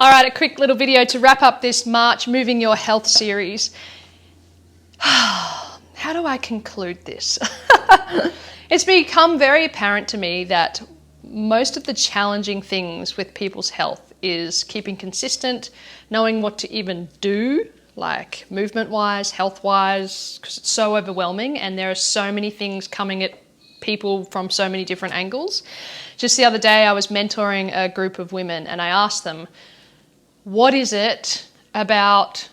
All right, a quick little video to wrap up this March Moving Your Health series. How do I conclude this? It's become very apparent to me that most of the challenging things with people's health is keeping consistent, knowing what to even do, like movement-wise, health-wise, because it's so overwhelming and there are so many things coming at people from so many different angles. Just the other day, I was mentoring a group of women and I asked them, what is it about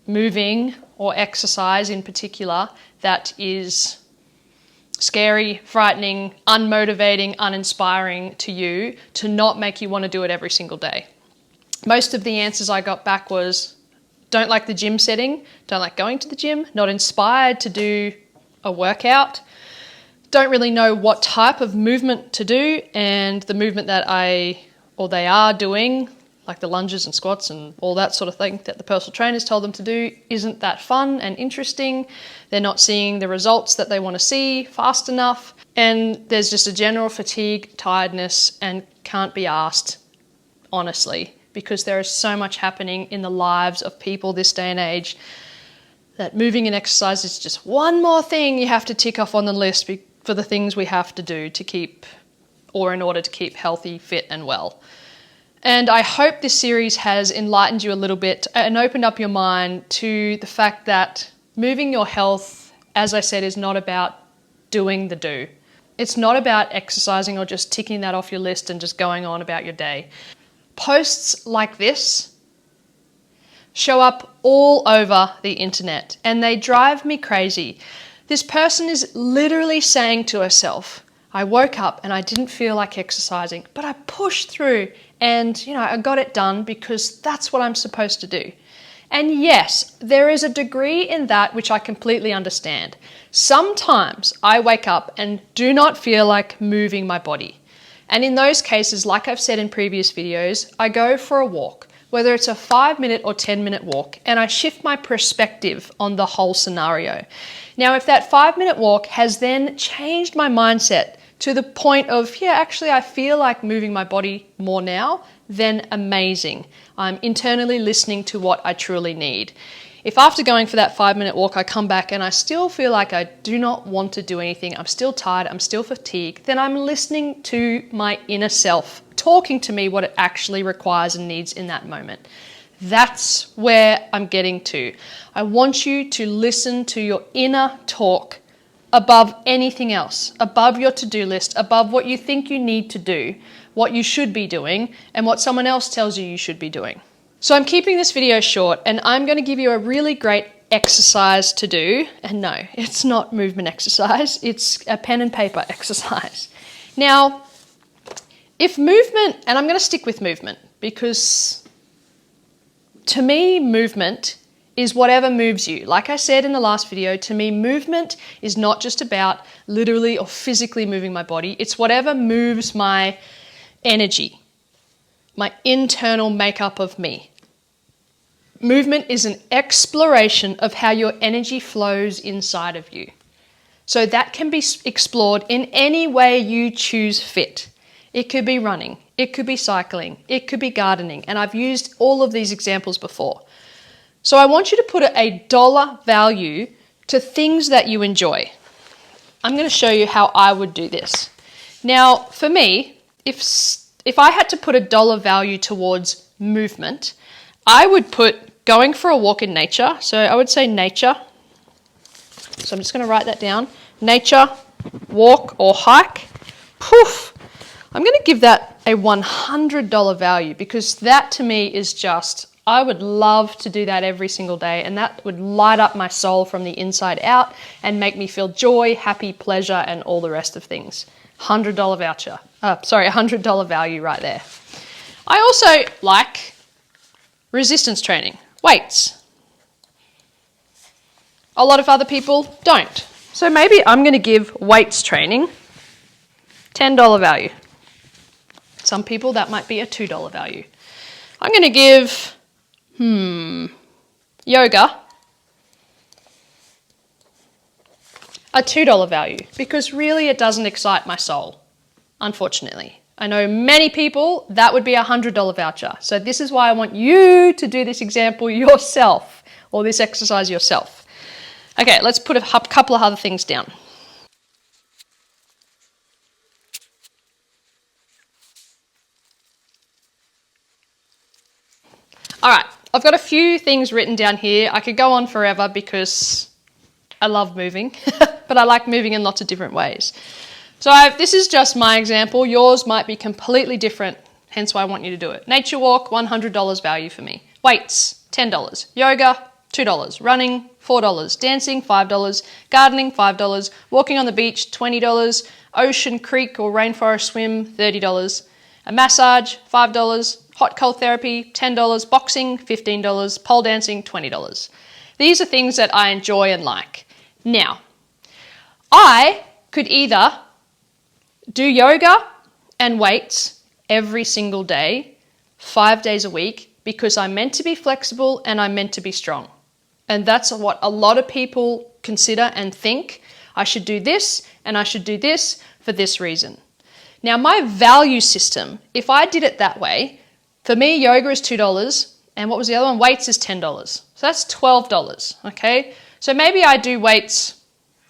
moving or exercise in particular that is scary, frightening, unmotivating, uninspiring to you to not make you want to do it every single day? Most of the answers I got back was, don't like the gym setting, don't like going to the gym, not inspired to do a workout, don't really know what type of movement to do, and the movement that they are doing, like the lunges and squats and all that sort of thing that the personal trainers told them to do, isn't that fun and interesting. They're not seeing the results that they want to see fast enough. And there's just a general fatigue, tiredness, and can't be asked, honestly, because there is so much happening in the lives of people this day and age that moving and exercise is just one more thing you have to tick off on the list for the things we have to do to keep, or in order to keep healthy, fit, and well. And I hope this series has enlightened you a little bit and opened up your mind to the fact that moving your health, as I said, is not about doing the do. It's not about exercising or just ticking that off your list and just going on about your day. Posts like this show up all over the internet and they drive me crazy. This person is literally saying to herself, I woke up and I didn't feel like exercising, but I pushed through and, I got it done because that's what I'm supposed to do. And yes, there is a degree in that which I completely understand. Sometimes I wake up and do not feel like moving my body. And in those cases, like I've said in previous videos, I go for a walk, whether it's a 5-minute or 10-minute walk, and I shift my perspective on the whole scenario. Now, if that 5-minute walk has then changed my mindset to the point of, actually I feel like moving my body more now, then amazing. I'm internally listening to what I truly need. If after going for that 5-minute walk, I come back and I still feel like I do not want to do anything, I'm still tired, I'm still fatigued, then I'm listening to my inner self, talking to me what it actually requires and needs in that moment. That's where I'm getting to. I want you to listen to your inner talk above anything else, above your to-do list, above what you think you need to do, what you should be doing, and what someone else tells you should be doing. So I'm keeping this video short and I'm going to give you a really great exercise to do. And no, it's not movement exercise, it's a pen and paper exercise. Now, if movement, and I'm going to stick with movement because to me, movement is whatever moves you. Like I said in the last video, to me, movement is not just about literally or physically moving my body. It's whatever moves my energy, my internal makeup of me. Movement is an exploration of how your energy flows inside of you. So that can be explored in any way you choose fit. It could be running, it could be cycling, it could be gardening, and I've used all of these examples before. So I want you to put a dollar value to things that you enjoy. I'm going to show you how I would do this. Now, for me, if I had to put a dollar value towards movement, I would put going for a walk in nature. So I would say nature. So I'm just going to write that down. Nature, walk or hike. Poof. I'm going to give that a $100 value because that to me is just, I would love to do that every single day and that would light up my soul from the inside out and make me feel joy, happy, pleasure, and all the rest of things. $100 voucher. $100 value right there. I also like resistance training, weights. A lot of other people don't. So maybe I'm going to give weights training $10 value. Some people that might be a $2 value. I'm going to give yoga a $2 value because really it doesn't excite my soul, unfortunately. I know many people, that would be a $100 voucher. So this is why I want you to do this example yourself, or this exercise yourself. Okay, let's put a couple of other things down. All right, I've got a few things written down here. I could go on forever because I love moving, but I like moving in lots of different ways. So this is just my example. Yours might be completely different, hence why I want you to do it. Nature walk, $100 value for me. Weights, $10. Yoga, $2. Running, $4. Dancing, $5. Gardening, $5. Walking on the beach, $20. Ocean, creek or rainforest swim, $30. A massage, $5. Hot cold therapy, $10. Boxing, $15. Pole dancing, $20. These are things that I enjoy and like. Now, I could either do yoga and weights every single day, 5 days a week, because I'm meant to be flexible and I'm meant to be strong. And that's what a lot of people consider and think. I should do this and I should do this for this reason. Now, my value system, if I did it that way, for me, yoga is $2, and what was the other one? Weights is $10. So that's $12, okay? So maybe I do weights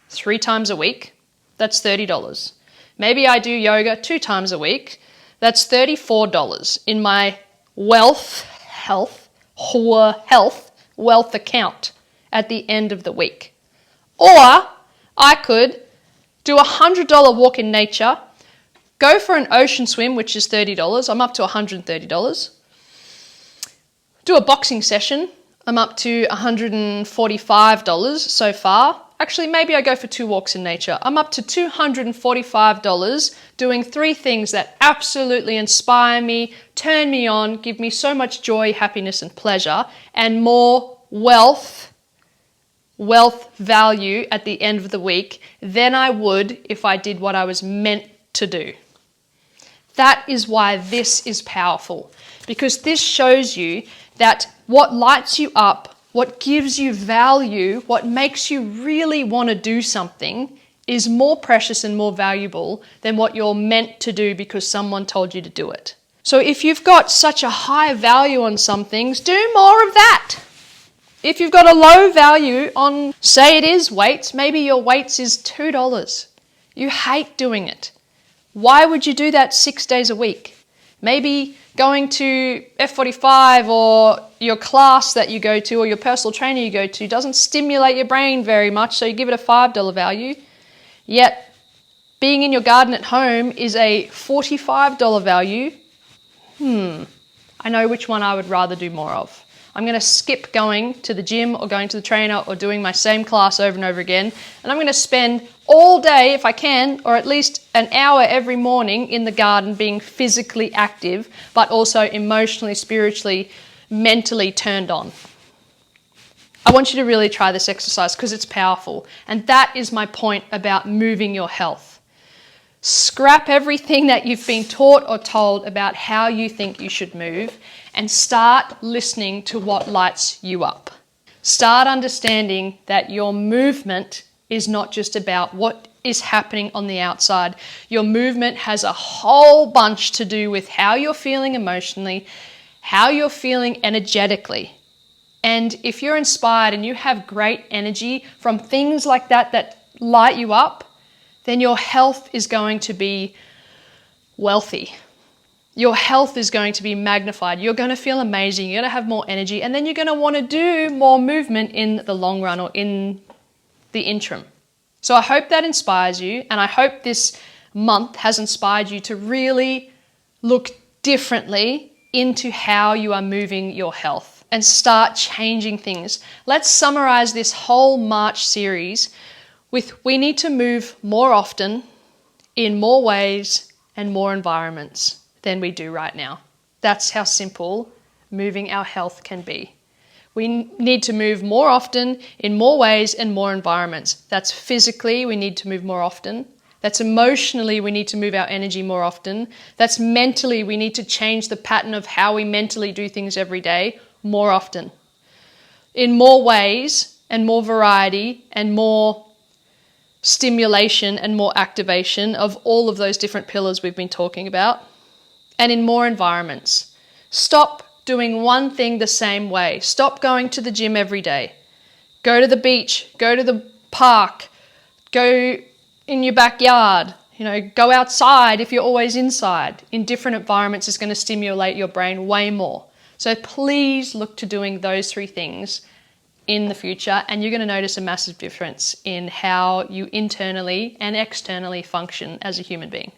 3 times a week. That's $30. Maybe I do yoga 2 times a week. That's $34 in my health wealth account at the end of the week. Or I could do a $100 walk in nature, go for an ocean swim, which is $30. I'm up to $130. Do a boxing session. I'm up to $145 so far. Actually, maybe I go for 2 walks in nature. I'm up to $245 doing 3 things that absolutely inspire me, turn me on, give me so much joy, happiness, and pleasure, and more wealth value at the end of the week than I would if I did what I was meant to do. That is why this is powerful, because this shows you that what lights you up, what gives you value, what makes you really want to do something is more precious and more valuable than what you're meant to do because someone told you to do it. So if you've got such a high value on some things, do more of that. If you've got a low value on, say it is weights, maybe your weights is $2. You hate doing it. Why would you do that 6 days a week? Maybe going to F45 or your class that you go to or your personal trainer you go to doesn't stimulate your brain very much, so you give it a $5 value. Yet being in your garden at home is a $45 value. I know which one I would rather do more of. I'm going to skip going to the gym or going to the trainer or doing my same class over and over again. And I'm going to spend all day, if I can, or at least an hour every morning in the garden being physically active, but also emotionally, spiritually, mentally turned on. I want you to really try this exercise because it's powerful. And that is my point about moving your health. Scrap everything that you've been taught or told about how you think you should move and start listening to what lights you up. Start understanding that your movement is not just about what is happening on the outside. Your movement has a whole bunch to do with how you're feeling emotionally, how you're feeling energetically. And if you're inspired and you have great energy from things like that that light you up, then your health is going to be wealthy. Your health is going to be magnified. You're going to feel amazing. You're going to have more energy. And then you're going to want to do more movement in the long run or in the interim. So I hope that inspires you. And I hope this month has inspired you to really look differently into how you are moving your health and start changing things. Let's summarize this whole March series with we need to move more often, in more ways and more environments than we do right now. That's how simple moving our health can be. We need to move more often, in more ways and more environments. That's physically, we need to move more often. That's emotionally, we need to move our energy more often. That's mentally, we need to change the pattern of how we mentally do things every day more often. In more ways and more variety and more stimulation and more activation of all of those different pillars we've been talking about. and in more environments. Stop doing one thing the same way. Stop going to the gym every day. Go to the beach, go to the park, go in your backyard, go outside if you're always inside. In different environments, it's going to stimulate your brain way more. So please look to doing those 3 things in the future, and you're going to notice a massive difference in how you internally and externally function as a human being.